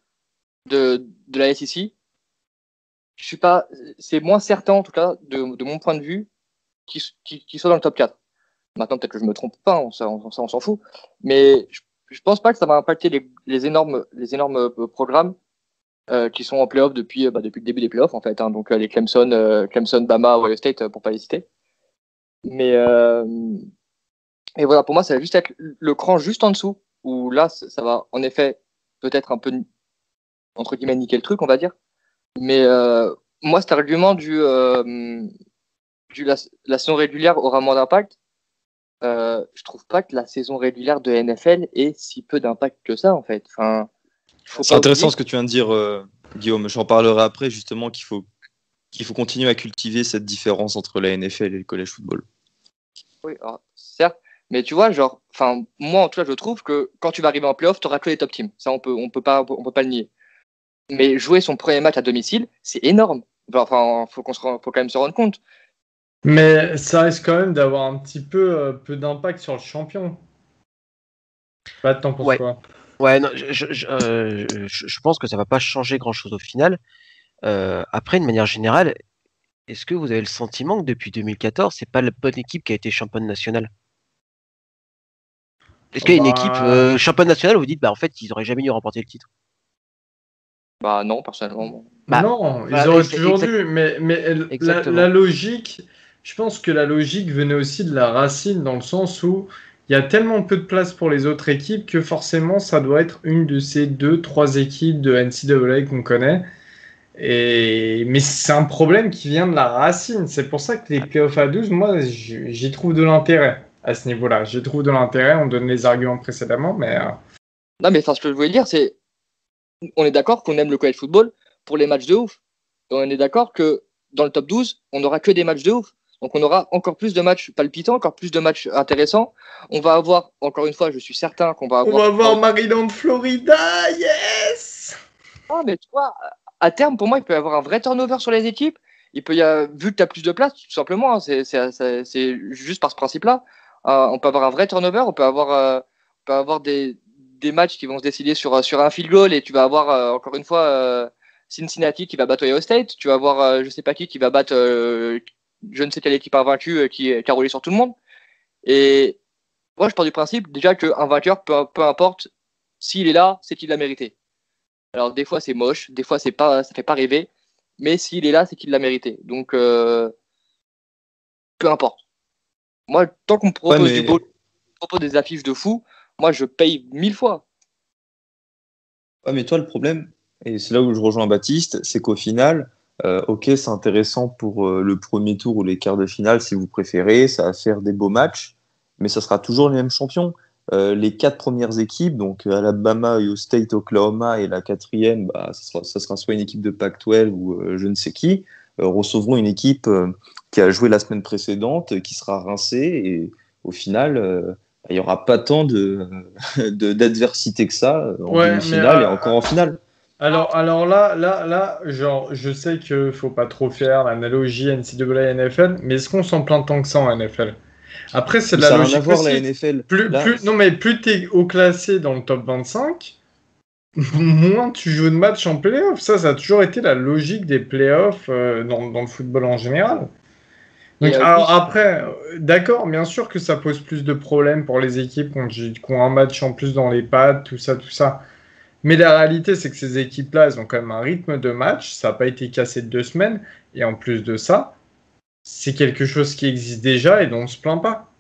de la SEC, c'est moins certain en tout cas de mon point de vue qu'il soit dans le top 4. Maintenant peut-être que je me trompe pas, on s'en fout, mais je pense pas que ça va impacter les énormes programmes qui sont en playoff depuis le début des playoffs en fait, hein, donc les Clemson, Bama, Ohio State pour pas les citer. Mais et voilà, pour moi ça va juste être le cran juste en dessous où là ça va en effet peut-être un peu entre guillemets niquer le truc on va dire. Mais moi cet argument la saison régulière aura moins d'impact. Je trouve pas que la saison régulière de NFL ait si peu d'impact que ça en fait. Enfin, c'est intéressant ce que tu viens de dire, Guillaume. J'en parlerai après justement qu'il faut continuer à cultiver cette différence entre la NFL et le college football. Oui, alors, certes, mais tu vois, moi en tout cas, je trouve que quand tu vas arriver en playoff, tu auras que les top teams. Ça, on peut pas le nier. Mais jouer son premier match à domicile, c'est énorme. Enfin, faut quand même se rendre compte. Mais ça risque quand même d'avoir un petit peu d'impact sur le champion. Pas de temps pour quoi. Ouais, non, je pense que ça va pas changer grand-chose au final. Après, de manière générale, est-ce que vous avez le sentiment que depuis 2014, c'est pas la bonne équipe qui a été championne nationale? Est-ce qu'il y a une équipe championne nationale où vous dites, en fait, ils auraient jamais dû remporter le titre? Bah non, personnellement. Non, ils auraient toujours dû, mais la logique, je pense que la logique venait aussi de la racine dans le sens où il y a tellement peu de place pour les autres équipes que forcément ça doit être une de ces 2-3 équipes de NCAA qu'on connaît. Mais c'est un problème qui vient de la racine. C'est pour ça que les playoffs à 12, moi j'y trouve de l'intérêt à ce niveau-là. J'y trouve de l'intérêt, on donne les arguments précédemment, mais... Non mais ce que je voulais dire c'est on est d'accord qu'on aime le college football pour les matchs de ouf. Et on est d'accord que dans le top 12, on n'aura que des matchs de ouf. Donc on aura encore plus de matchs palpitants, encore plus de matchs intéressants. On va avoir, encore une fois, je suis certain qu'on va avoir... On va avoir Maryland, Florida, yes! Ah, mais tu vois, à terme, pour moi, il peut y avoir un vrai turnover sur les équipes. Il peut y avoir, vu que tu as plus de place, tout simplement, hein, c'est juste par ce principe-là. On peut avoir un vrai turnover, on peut avoir des matchs qui vont se décider sur un field goal et tu vas avoir, encore une fois, Cincinnati qui va battre Ohio State, tu vas avoir je sais pas qui va battre je ne sais quelle équipe invaincue qui a roulé sur tout le monde. Et moi, je pars du principe déjà qu'un vainqueur, peu importe s'il est là, c'est qu'il l'a mérité. Alors des fois c'est moche, des fois ça fait pas rêver, mais s'il est là, c'est qu'il l'a mérité. Donc peu importe. Moi, tant qu'on me propose du beau, propose des affiches de fou, moi je paye 1000 fois. Ouais, mais toi le problème, et c'est là où je rejoins Baptiste, c'est qu'au final, ok, c'est intéressant pour le premier tour ou les quarts de finale si vous préférez, ça va faire des beaux matchs, mais ça sera toujours les mêmes champions. Les 4 premières équipes, donc Alabama, Ohio State, Oklahoma, et la 4e, ça sera soit une équipe de Pac-12 ou je ne sais qui, recevront une équipe qui a joué la semaine précédente, qui sera rincée, et au final, il n'y aura pas tant d'adversité que ça en demi-finale et encore en finale. Alors là, genre, je sais qu'il faut pas trop faire l'analogie NCAA NFL, mais est-ce qu'on s'en plaint tant que ça en NFL? Après, c'est de la Ça n'a rien à logique voir la aussi. NFL. Là, Non, mais plus t'es haut classé dans le top 25, moins tu joues de matchs en playoff. Ça a toujours été la logique des playoffs dans le football en général. Donc, Et alors oui, après, d'accord, bien sûr que ça pose plus de problèmes pour les équipes qui ont un match en plus dans les pads, tout ça, tout ça. Mais la réalité, c'est que ces équipes-là, elles ont quand même un rythme de match. Ça n'a pas été cassé de 2 semaines. Et en plus de ça, c'est quelque chose qui existe déjà et dont on ne se plaint pas.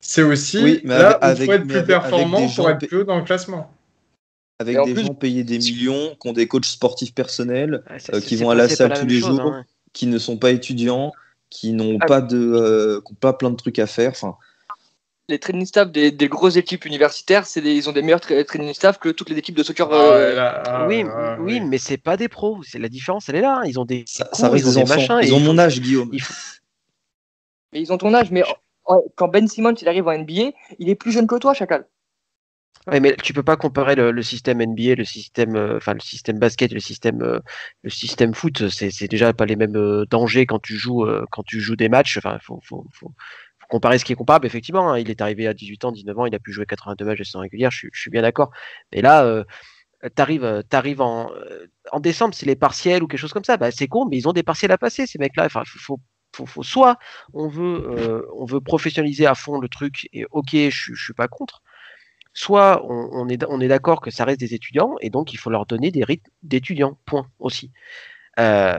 C'est oui, aussi mais là où il faut être plus avec des performant pour gens, être plus haut dans le classement. et avec en des plus, gens payés des millions, qui ont des coachs sportifs personnels, Ouais, qui vont à la c'est pas salle la tous même les chose. jours, Hein. qui ne sont pas étudiants, qui n'ont ah, pas qui ont pas plein de trucs à faire. Enfin, les training staff des grosses équipes universitaires, ils ont des meilleurs training staff que toutes les équipes de soccer. Ah ouais, là, Oui, oui. mais c'est pas des pros. C'est la différence, elle est là. Ils ont des ça cours, reste ils ont des des enfants. machins, et Ils ont mon âge, Guillaume. il faut. Mais ils ont ton âge, mais quand Ben Simmons il arrive en NBA, il est plus jeune que toi, Chacal. Ouais, mais tu peux pas comparer le système NBA, le système, enfin le système basket, le système foot. C'est déjà pas les mêmes dangers quand tu joues des matchs. Enfin, faut comparer ce qui est comparable. Effectivement, hein. Il est arrivé à 18 ans, 19 ans, il a pu jouer 82 matchs de saison régulière. Je suis bien d'accord. Mais là, t'arrives en décembre, c'est les partiels ou quelque chose comme ça. Bah, c'est con, mais ils ont des partiels à passer, ces mecs-là. Enfin, soit on veut professionnaliser à fond le truc, et ok, je suis pas contre. Soit on est d'accord que ça reste des étudiants, et donc il faut leur donner des rythmes d'étudiants, point aussi. Euh,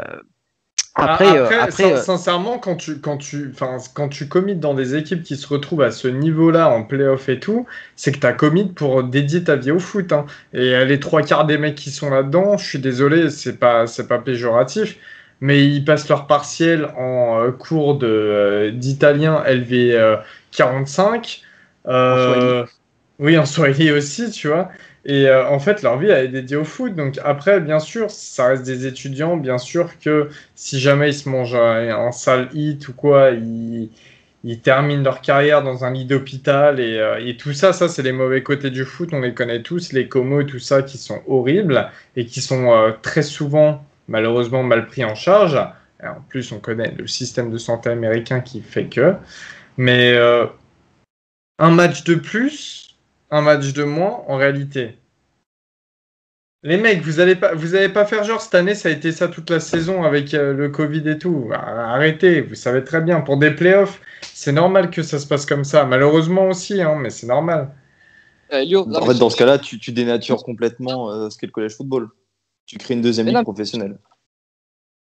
Après, après sincèrement, quand tu commites dans des équipes qui se retrouvent à ce niveau-là en playoff et tout, c'est que tu as commit pour dédier ta vie au foot, hein. Et les trois quarts des mecs qui sont là-dedans, je suis désolé, c'est pas péjoratif, mais ils passent leur partiel en cours d'italien LV 45. en Swahili. Euh, oui, en Swahili aussi, tu vois. Et en fait, leur vie, elle est dédiée au foot. Donc après, bien sûr, ça reste des étudiants. Bien sûr que si jamais ils se mangent un sale hit ou quoi, ils terminent leur carrière dans un lit d'hôpital. Et tout ça, c'est les mauvais côtés du foot. On les connaît tous, les comos, tout ça, qui sont horribles et qui sont très souvent, malheureusement, mal pris en charge. Et en plus, on connaît le système de santé américain qui fait que. Mais un match de plus, un match de moins, en réalité. Les mecs, vous allez pas faire genre cette année, ça a été ça toute la saison avec le Covid et tout. Arrêtez, vous savez très bien. Pour des playoffs, c'est normal que ça se passe comme ça. Malheureusement aussi, hein, mais c'est normal. Lio, non, En mais fait, dans ce cas-là, tu dénatures complètement ce qu'est le collège football. Tu crées une deuxième mais ligue non, professionnelle.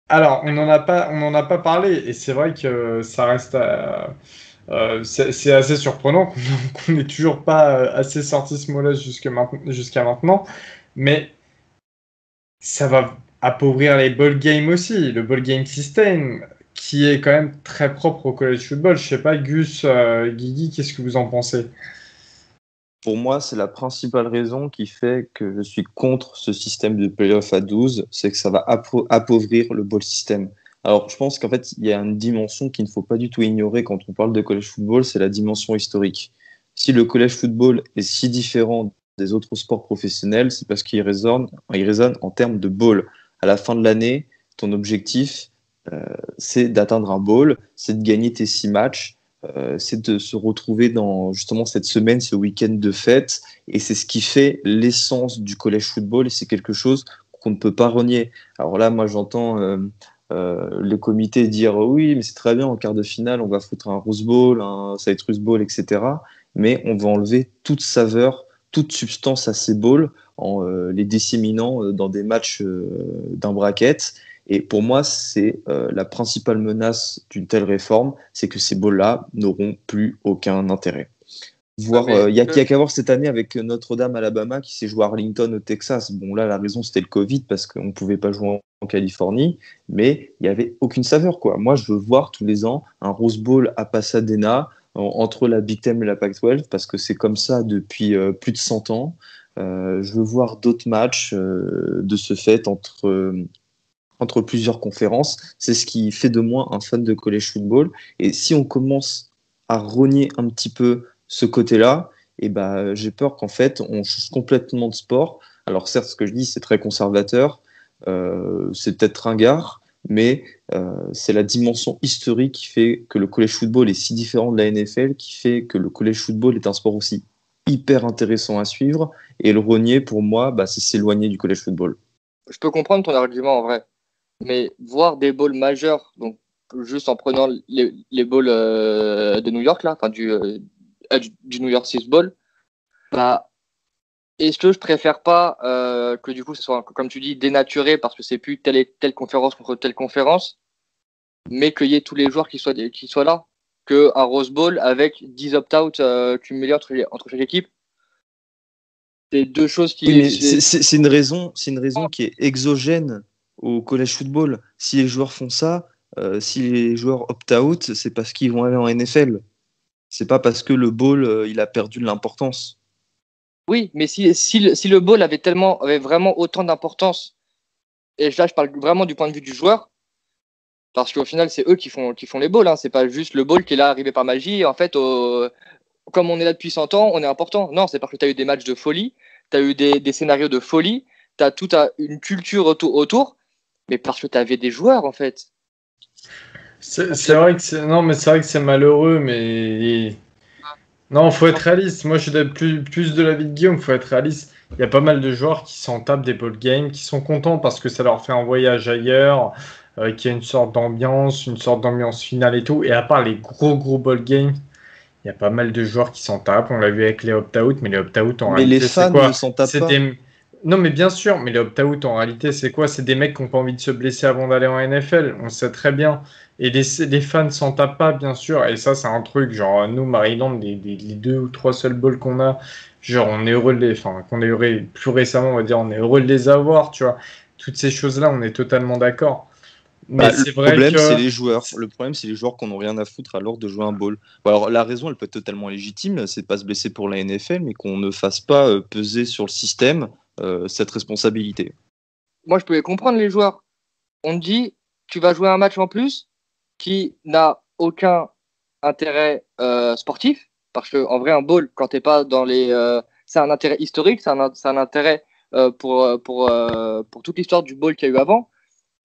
Alors, on en a pas parlé, et c'est vrai que ça reste, c'est assez surprenant qu'on n'ait toujours pas assez sorti ce mot-là jusqu'à maintenant. Mais ça va appauvrir les ball games aussi, le ball game system, qui est quand même très propre au college football. Je sais pas, Gus, Guigui, qu'est-ce que vous en pensez? Pour moi, c'est la principale raison qui fait que je suis contre ce système de playoff à 12, c'est que ça va appauvrir le ball system. Alors, je pense qu'en fait, il y a une dimension qu'il ne faut pas du tout ignorer quand on parle de college football, c'est la dimension historique. Si le college football est si différent des autres sports professionnels, c'est parce il résonne en termes de ball. À la fin de l'année, ton objectif, c'est d'atteindre un ball, c'est de gagner tes 6 matchs, c'est de se retrouver dans justement cette semaine, ce week-end de fête. Et c'est ce qui fait l'essence du college football et c'est quelque chose qu'on ne peut pas renier. Alors là, moi, j'entends le comité dire oui, mais c'est très bien, en quart de finale, on va foutre un Rose Bowl, un Citrus Bowl, etc. Mais on va enlever toute saveur, toute substance à ces bowls en les disséminant dans des matchs d'un bracket. Et pour moi, c'est la principale menace d'une telle réforme, c'est que ces bowls-là n'auront plus aucun intérêt. Il y a qu'à voir cette année avec Notre-Dame Alabama qui s'est joué à Arlington au Texas. Bon, là, la raison, c'était le Covid parce qu'on ne pouvait pas jouer en Californie, mais il n'y avait aucune saveur, quoi. Moi, je veux voir tous les ans un Rose Bowl à Pasadena entre la Big Ten et la Pac-12 parce que c'est comme ça depuis plus de 100 ans. Je veux voir d'autres matchs de ce fait entre plusieurs conférences. C'est ce qui fait de moi un fan de college football. Et si on commence à rogner un petit peu ce côté-là, et ben, j'ai peur qu'en fait, on change complètement de sport. Alors certes, ce que je dis, c'est très conservateur, c'est peut-être ringard, mais c'est la dimension historique qui fait que le college football est si différent de la NFL, qui fait que le college football est un sport aussi hyper intéressant à suivre. Et le renier, pour moi, c'est s'éloigner du college football. Je peux comprendre ton argument en vrai, mais voir des bowls majeurs, donc juste en prenant les bowls de New York, là, enfin du New York Six Bowl, est-ce que je préfère pas que du coup ce soit, comme tu dis, dénaturé parce que c'est plus telle conférence contre telle conférence, mais qu'il y ait tous les joueurs qui soient là, qu'un Rose Bowl avec 10 opt-out cumulés entre chaque équipe. C'est deux choses qui. Oui, mais c'est une raison qui est exogène au college football. Si les joueurs font ça, si les joueurs opt-out, c'est parce qu'ils vont aller en NFL. C'est pas parce que le bowl il a perdu de l'importance. Oui, mais si le bowl avait vraiment autant d'importance, et là je parle vraiment du point de vue du joueur, parce qu'au final c'est eux qui font les bowls, hein. C'est pas juste le bowl qui est là arrivé par magie. En fait, comme on est là depuis 100 ans, on est important. Non, c'est parce que tu as eu des matchs de folie, tu as eu des scénarios de folie, tu as toute une culture autour, mais parce que tu avais des joueurs en fait. C'est vrai que c'est malheureux, mais non, faut être réaliste. Moi, je suis plus de l'avis de Guillaume, faut être réaliste. Il y a pas mal de joueurs qui s'en tapent des ball games, qui sont contents parce que ça leur fait un voyage ailleurs, qu'il y a une sorte d'ambiance finale et tout. Et à part les gros ball games, il y a pas mal de joueurs qui s'en tapent. On l'a vu avec les opt-out, mais les opt-out en Mais les réalité, c'est fans quoi? ne s'en tapent C'est pas. Non, mais bien sûr, mais les opt-out en réalité, c'est quoi? C'est des mecs qui n'ont pas envie de se blesser avant d'aller en NFL. On sait très bien. Et les fans s'en tapent pas, bien sûr. Et ça, c'est un truc, genre, nous, Maryland, les 2 ou 3 seuls balls qu'on a, genre, on est heureux qu'on est heureux, plus récemment, on va dire, on est heureux de les avoir, tu vois. Toutes ces choses-là, on est totalement d'accord. Mais c'est Le vrai problème, que. c'est les joueurs. Le problème, c'est les joueurs qui n'ont rien à foutre alors de jouer un ball. Bon, alors, la raison, elle peut être totalement légitime, c'est de pas se blesser pour la NFL, mais qu'on ne fasse pas peser sur le système cette responsabilité. Moi, je pouvais comprendre les joueurs. On te dit, tu vas jouer un match en plus qui n'a aucun intérêt sportif, parce que en vrai, un ball, quand t'es pas dans les, c'est un intérêt historique, c'est un intérêt pour toute l'histoire du ball qu'il y a eu avant.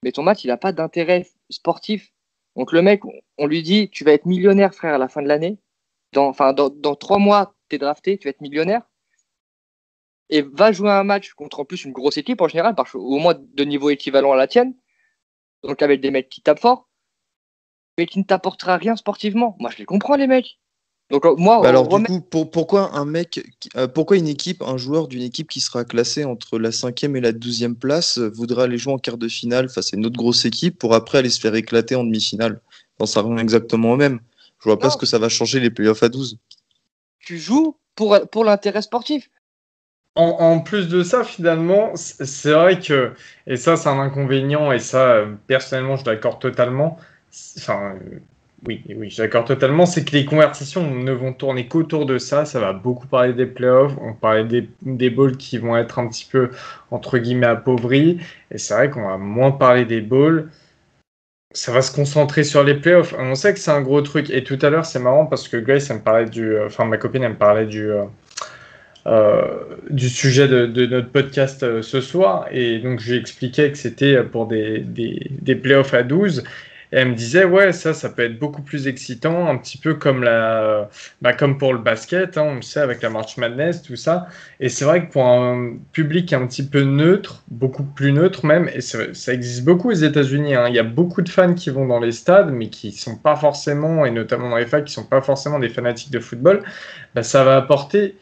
Mais ton match, il n'a pas d'intérêt sportif. Donc le mec, on lui dit, tu vas être millionnaire, frère, à la fin de l'année. Dans 3 mois, tu es drafté, tu vas être millionnaire. Et va jouer un match contre en plus une grosse équipe en général, au moins de niveau équivalent à la tienne. Donc avec des mecs qui tapent fort, mais qui ne t'apportera rien sportivement. Moi, je les comprends, les mecs. Donc moi, Alors du coup, pourquoi une équipe, un joueur d'une équipe qui sera classée entre la 5e et la 12e place voudra aller jouer en quart de finale face à une autre grosse équipe pour après aller se faire éclater en demi-finale? Ça revient exactement au même. Je vois pas ce que ça va changer les playoffs à 12. Tu joues pour l'intérêt sportif. En plus de ça, finalement, c'est vrai que, et ça, c'est un inconvénient, et ça, personnellement, je l'accorde totalement. Enfin, oui, je l'accorde totalement. C'est que les conversations ne vont tourner qu'autour de ça. Ça va beaucoup parler des playoffs. On parlait des bowls qui vont être un petit peu, entre guillemets, appauvris. Et c'est vrai qu'on va moins parler des bowls. Ça va se concentrer sur les playoffs. On sait que c'est un gros truc. Et tout à l'heure, c'est marrant parce que Grace, elle me parlait enfin, ma copine, elle me parlait du sujet de notre podcast ce soir. Et donc, je lui expliquais que c'était pour des playoffs à 12. Et elle me disait, ouais, ça peut être beaucoup plus excitant, un petit peu comme comme pour le basket, hein, on le sait, avec la March Madness, tout ça. Et c'est vrai que pour un public un petit peu neutre, beaucoup plus neutre même, et ça existe beaucoup aux États-Unis, hein, il y a beaucoup de fans qui vont dans les stades, mais qui sont pas forcément, et notamment dans les facs, qui sont pas forcément des fanatiques de football, ça va apporter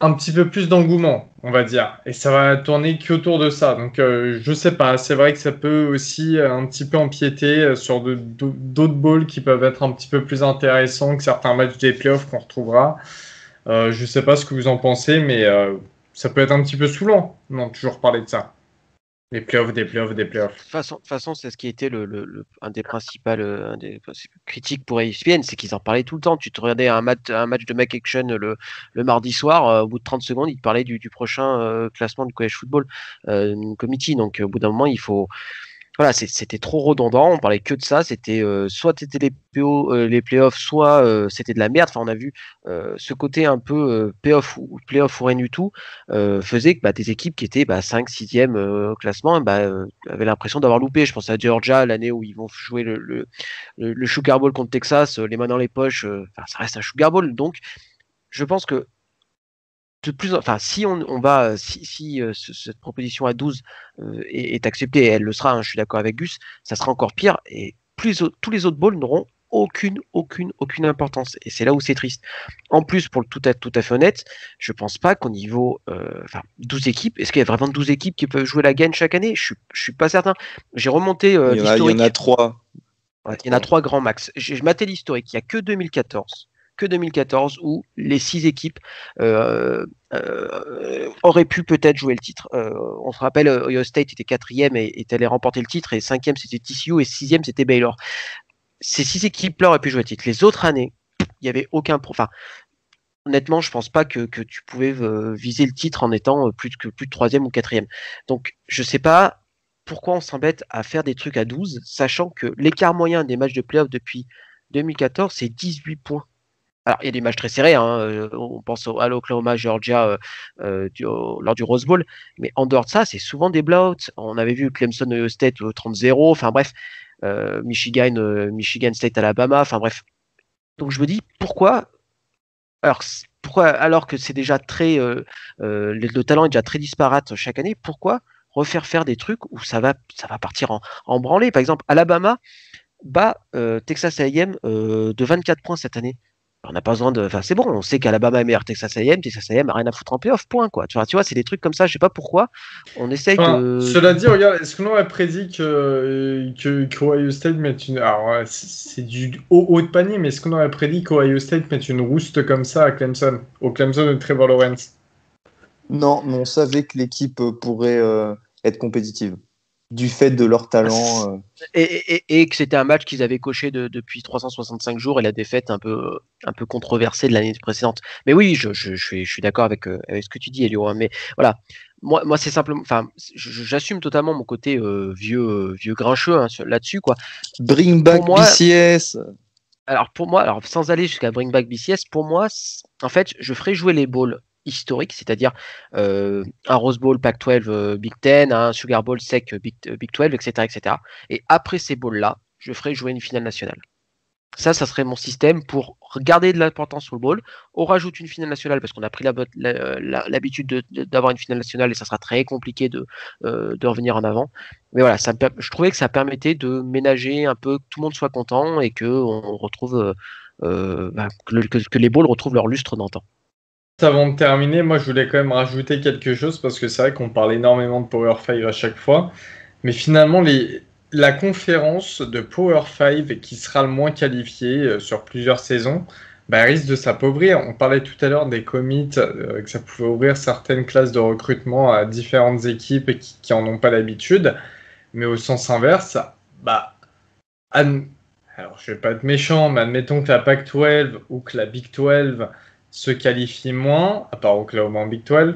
un petit peu plus d'engouement, on va dire. Et ça va tourner qu'autour de ça. Donc, je sais pas. C'est vrai que ça peut aussi un petit peu empiéter sur d'autres balls qui peuvent être un petit peu plus intéressants que certains matchs des playoffs qu'on retrouvera. Je sais pas ce que vous en pensez, mais ça peut être un petit peu saoulant. Non, toujours parler de ça. Des playoffs, des playoffs, des playoffs. De toute façon, c'est ce qui était un des principaux critiques pour ESPN, c'est qu'ils en parlaient tout le temps. Tu te regardais un match de Mike Action le mardi soir, au bout de 30 secondes, ils te parlaient du prochain classement du college football committee. Donc, au bout d'un moment, il faut voilà, c'était trop redondant, on parlait que de ça, c'était soit c'était les playoffs, soit c'était de la merde. Enfin, on a vu ce côté un peu playoff ou rien du tout faisait que des équipes qui étaient 5, 6e au classement avaient l'impression d'avoir loupé. Je pense à Georgia, l'année où ils vont jouer le Sugar Bowl contre Texas, les mains dans les poches, ça reste un Sugar Bowl. Donc, je pense que si cette proposition à 12 est acceptée, et elle le sera, hein, je suis d'accord avec Gus, ça sera encore pire, et tous les autres bowls n'auront aucune importance, et c'est là où c'est triste. En plus, pour être tout à fait honnête, je pense pas qu'au niveau 12 équipes, est-ce qu'il y a vraiment 12 équipes qui peuvent jouer la gagne chaque année? Je suis pas certain. J'ai remonté l'historique. Il y en a 3. Ouais, il y en a 3 grands max. Je maté l'historique, il n'y a que 2014 où les 6 équipes auraient pu peut-être jouer le titre. On se rappelle, Ohio State était 4e et est allé remporter le titre, et 5e c'était TCU et 6e c'était Baylor. Ces 6 équipes-là auraient pu jouer le titre. Les autres années, il n'y avait aucun honnêtement, je pense pas que tu pouvais viser le titre en étant plus de 3e ou 4e. Donc, je sais pas pourquoi on s'embête à faire des trucs à 12, sachant que l'écart moyen des matchs de playoff depuis 2014, c'est 18 points. Alors, il y a des matchs très serrés, hein, on pense à l'Oklahoma, Georgia lors du Rose Bowl, mais en dehors de ça, c'est souvent des blowouts. On avait vu Clemson, Ohio State 30-0, enfin bref, Michigan State, Alabama, enfin bref. Donc je me dis, pourquoi alors que c'est déjà le talent est déjà très disparate chaque année, pourquoi refaire faire des trucs où ça va partir en branlée? Par exemple, Alabama bat Texas A&M de 24 points cette année. On n'a pas besoin de. Enfin, c'est bon, on sait qu'Alabama est meilleur Texas A&M a rien à foutre en playoff, point, quoi. Tu vois, c'est des trucs comme ça, je sais pas pourquoi. On essaye de. Cela dit, regarde, est-ce qu'on aurait prédit qu'Ohio State mette une. Alors, c'est du haut de panier, mais est-ce qu'on aurait prédit qu'Ohio State mette une rouste comme ça à Clemson, au Clemson de Trevor Lawrence? Non, mais on savait que l'équipe pourrait être compétitive du fait de leur talent. Et que c'était un match qu'ils avaient coché depuis 365 jours, et la défaite un peu controversée de l'année précédente. Mais oui, je suis d'accord avec ce que tu dis, Elio, hein, mais voilà. Moi c'est simplement, enfin, j'assume totalement mon côté vieux grincheux, hein, là-dessus, quoi. Bring back BCS. Alors pour moi, sans aller jusqu'à Bring back BCS, pour moi, en fait, je ferai jouer les bowls historiques, c'est-à-dire un Rose Bowl Pac-12 Big Ten, un Sugar Bowl sec Big 12, etc. Et après ces bowls-là, je ferai jouer une finale nationale. Ça serait mon système pour garder de l'importance sur le bowl. On rajoute une finale nationale parce qu'on a pris l'habitude d'avoir une finale nationale, et ça sera très compliqué de revenir en avant. Mais voilà, je trouvais que ça permettait de ménager un peu, que tout le monde soit content, et qu'on retrouve que les bowls retrouvent leur lustre d'antan. Avant de terminer, moi je voulais quand même rajouter quelque chose, parce que c'est vrai qu'on parle énormément de Power 5 à chaque fois, mais finalement la conférence de Power 5 qui sera le moins qualifiée sur plusieurs saisons, risque de s'appauvrir. On parlait tout à l'heure des commits, que ça pouvait ouvrir certaines classes de recrutement à différentes équipes qui en ont pas l'habitude, mais au sens inverse, alors je vais pas être méchant, mais admettons que la Pac-12 ou que la Big 12 se qualifie moins, à part Oklahoma en Big 12,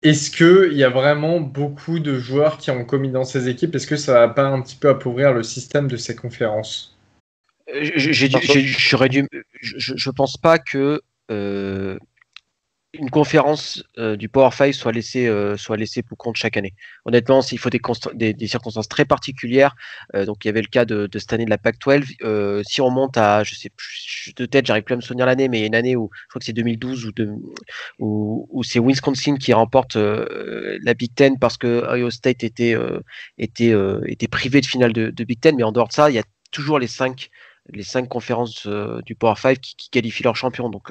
est-ce qu'il y a vraiment beaucoup de joueurs qui ont commis dans ces équipes? Est-ce que ça va pas un petit peu appauvrir le système de ces conférences? Je pense pas que une conférence du Power 5 soit laissée pour compte chaque année. Honnêtement, il faut des circonstances très particulières. Donc il y avait le cas de cette année de la Pac-12. Si on monte à, je sais de tête, j'arrive plus à me souvenir l'année, mais il y a une année où je crois que c'est 2012 où c'est Wisconsin qui remporte la Big Ten parce que Ohio State était privé de finale de Big Ten. Mais en dehors de ça, il y a toujours les cinq conférences du Power 5 qui qualifient leurs champions. Donc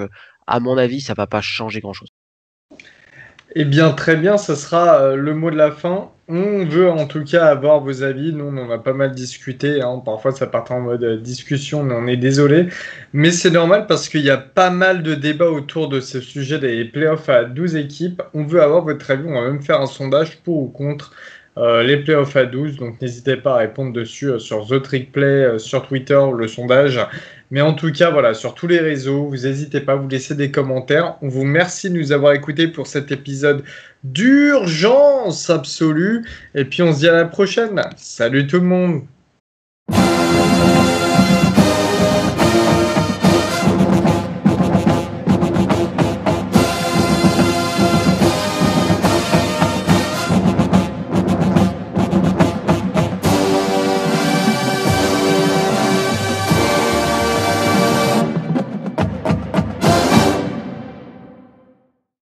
à mon avis, ça va pas changer grand-chose. Eh bien, très bien, ça sera le mot de la fin. On veut en tout cas avoir vos avis. Nous, on en a pas mal discuté, hein. Parfois, ça part en mode discussion, mais on est désolé. Mais c'est normal parce qu'il y a pas mal de débats autour de ce sujet des playoffs à 12 équipes. On veut avoir votre avis. On va même faire un sondage pour ou contre les playoffs à 12. Donc, n'hésitez pas à répondre dessus sur The Trick Play, sur Twitter, le sondage. Mais en tout cas, voilà, sur tous les réseaux, vous n'hésitez pas à vous laisser des commentaires. On vous remercie de nous avoir écoutés pour cet épisode d'urgence absolue. Et puis on se dit à la prochaine. Salut tout le monde.